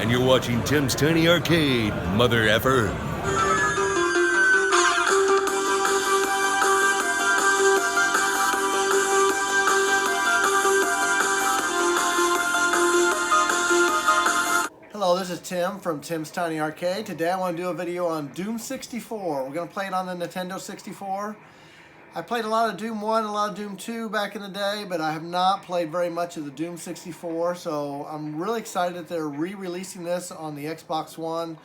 and you're watching Tim's Tiny Arcade, mother effer. Hello, this is Tim from Tim's Tiny Arcade. Today I want to do a video on Doom 64. We're going to play it on the Nintendo 64. I played a lot of Doom 1 and a lot of Doom 2 back in the day, but I have not played very much of the Doom 64, so I'm really excited that they're re-releasing this on the Xbox One,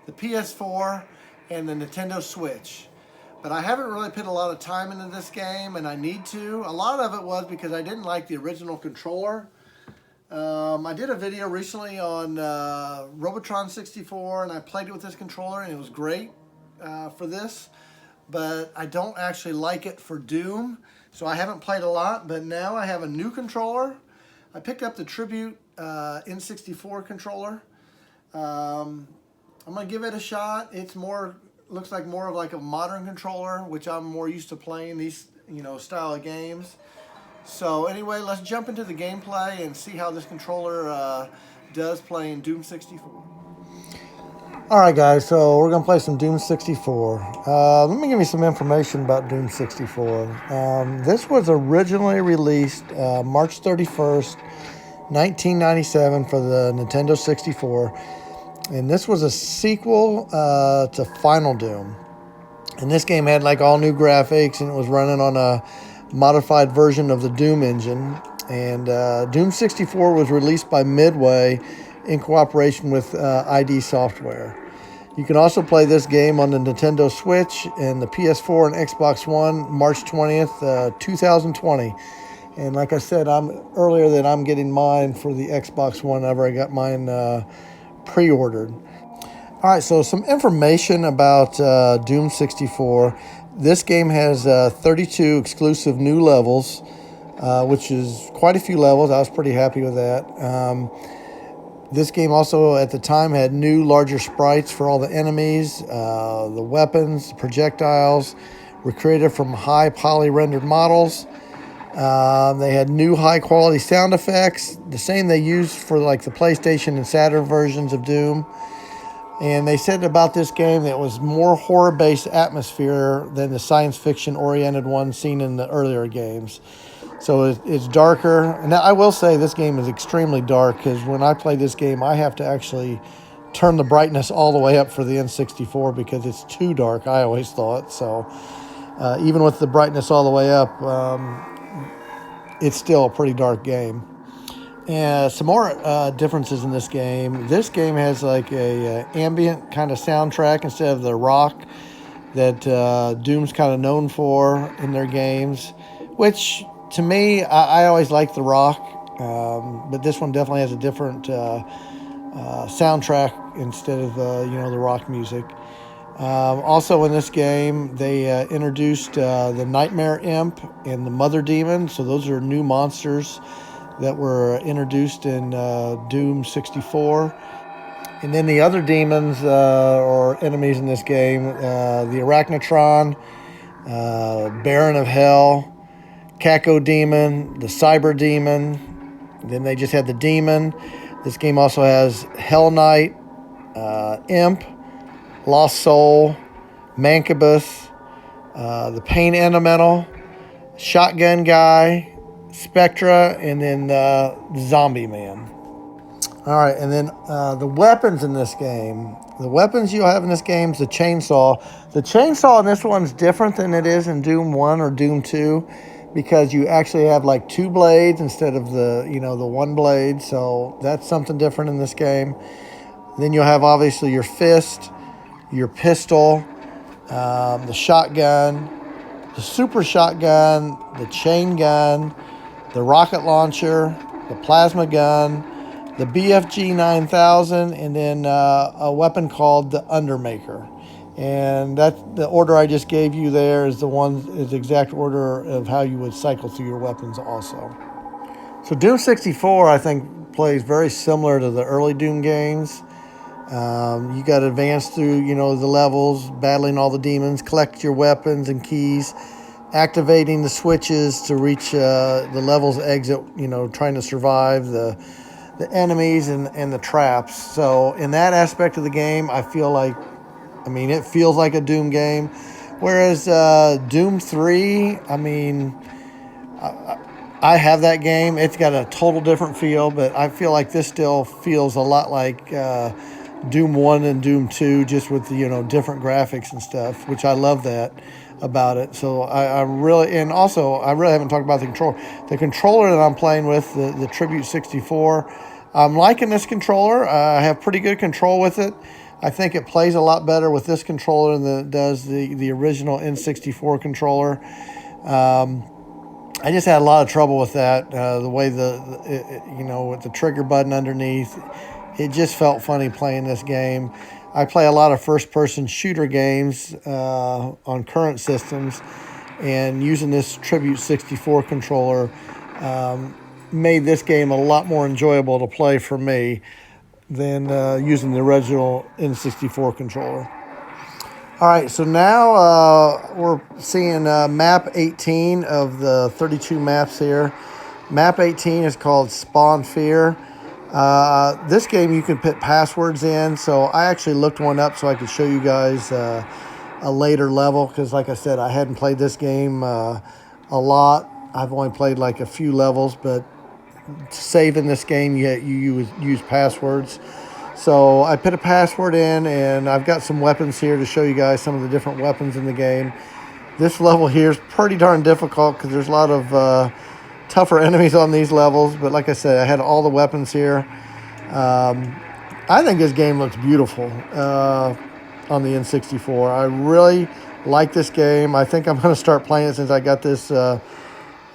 the PS4, and the Nintendo Switch. But I haven't really put a lot of time into this game, and I need to. A lot of it was because I didn't like the original controller. I did a video recently on Robotron 64, and I played it with this controller, and it was great for this. But I don't actually like it for Doom, so I haven't played a lot. But now I have a new controller. I picked up the Tribute N64 controller. I'm gonna give it a shot. It's looks like more of like a modern controller, which I'm more used to playing these style of games. So anyway, let's jump into the gameplay and see how this controller does playing Doom 64. Alright guys, so we're going to play some Doom 64. Let me give you some information about Doom 64. This was originally released March 31st, 1997 for the Nintendo 64. And this was a sequel to Final Doom. And this game had like all new graphics, and it was running on a modified version of the Doom engine. And Doom 64 was released by Midway in cooperation with ID Software. You can also play this game on the Nintendo Switch and the PS4 and Xbox One March 20th, 2020. And like I said earlier that I'm getting mine for the Xbox One whenever I got mine pre-ordered. All right, so some information about Doom 64. This game has 32 exclusive new levels, which is quite a few levels. I was pretty happy with that. This game also, at the time, had new, larger sprites for all the enemies, the weapons, projectiles, were created from high poly-rendered models. They had new, high-quality sound effects, the same they used for like the PlayStation and Saturn versions of Doom. And they said about this game that it was more horror-based atmosphere than the science fiction-oriented one seen in the earlier games. So it's darker. And I will say this game is extremely dark, because when I play this game, I have to actually turn the brightness all the way up for the N64 because it's too dark, I always thought. So even with the brightness all the way up, it's still a pretty dark game. And some more differences in this game. This game has like a ambient kind of soundtrack instead of the rock that Doom's kind of known for in their games, which to me, I always liked the rock, but this one definitely has a different soundtrack instead of the rock music. Also in this game, they introduced the Nightmare Imp and the Mother Demon, so those are new monsters that were introduced in Doom 64. And then the other demons or enemies in this game, the Arachnotron, Baron of Hell, Caco Demon, the Cyber Demon. Then they just had the Demon. This game also has Hell Knight, Imp, Lost Soul, Mancubus, the Pain Elemental, Shotgun Guy, Spectra, and then Zombie Man. All right, and then the weapons in this game. The weapons you'll have in this game is the chainsaw. The chainsaw in this one's different than it is in Doom 1 or Doom 2, because you actually have like two blades instead of the one blade. So that's something different in this game. Then you'll have obviously your fist, your pistol, the shotgun, the super shotgun, the chain gun, the rocket launcher, the plasma gun, the BFG 9000, and then a weapon called the Undermaker. And that the order I just gave you there is the exact order of how you would cycle through your weapons also. So Doom 64, I think, plays very similar to the early Doom games. You got to advance through, the levels, battling all the demons, collect your weapons and keys, activating the switches to reach the level's exit, trying to survive the the enemies and the traps. So in that aspect of the game, I feel like, I mean, it feels like a Doom game. Whereas Doom 3, I mean, I have that game. It's got a total different feel, but I feel like this still feels a lot like Doom 1 and Doom 2, just with the, different graphics and stuff, which I love that about it. So I really, and also I really haven't talked about the controller. The controller that I'm playing with, the Tribute 64, I'm liking this controller. I have pretty good control with it. I think it plays a lot better with this controller than it does the original N64 controller. I just had a lot of trouble with that. The way with the trigger button underneath, it just felt funny playing this game. I play a lot of first-person shooter games on current systems, and using this Tribute 64 controller made this game a lot more enjoyable to play for me than using the original N64 controller. All right, so now we're seeing map 18 of the 32 maps here. Map 18 is called Spawn Fear. This game you can put passwords in, so I actually looked one up so I could show you guys a later level, because like I said, I hadn't played this game a lot. I've only played like a few levels, but to save in this game, you use passwords. So I put a password in, and I've got some weapons here to show you guys some of the different weapons in the game. This level here is pretty darn difficult because there's a lot of tougher enemies on these levels. But like I said, I had all the weapons here. I think this game looks beautiful on the N64. I really like this game. I think I'm going to start playing it since I got this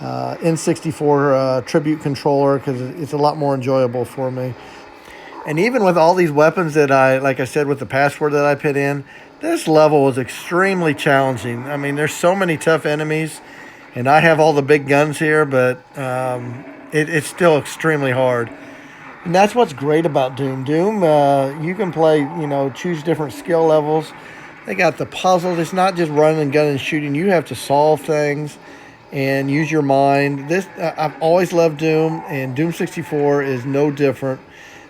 N64 Tribute controller, because it's a lot more enjoyable for me. And even with all these weapons that like I said, with the password that I put in, this level was extremely challenging. I mean, there's so many tough enemies, and I have all the big guns here, but it's still extremely hard. And that's what's great about Doom. Doom, you can play, choose different skill levels. They got the puzzles. It's not just running and gunning and shooting. You have to solve things and use your mind. I've always loved Doom, and Doom 64 is no different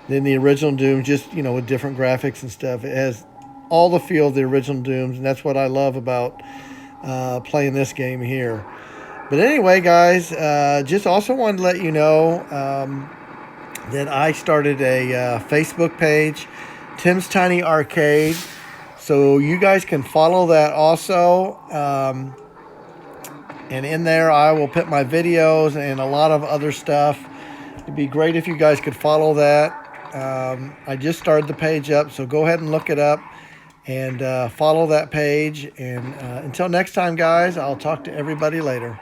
than the original Doom, just, with different graphics and stuff. It has all the feel of the original Dooms, and that's what I love about playing this game here. But anyway, guys, just also wanted to let you know that I started a Facebook page, Tim's Tiny Arcade. So you guys can follow that also. And in there, I will put my videos and a lot of other stuff. It'd be great if you guys could follow that. I just started the page up, so go ahead and look it up and follow that page. And until next time, guys, I'll talk to everybody later.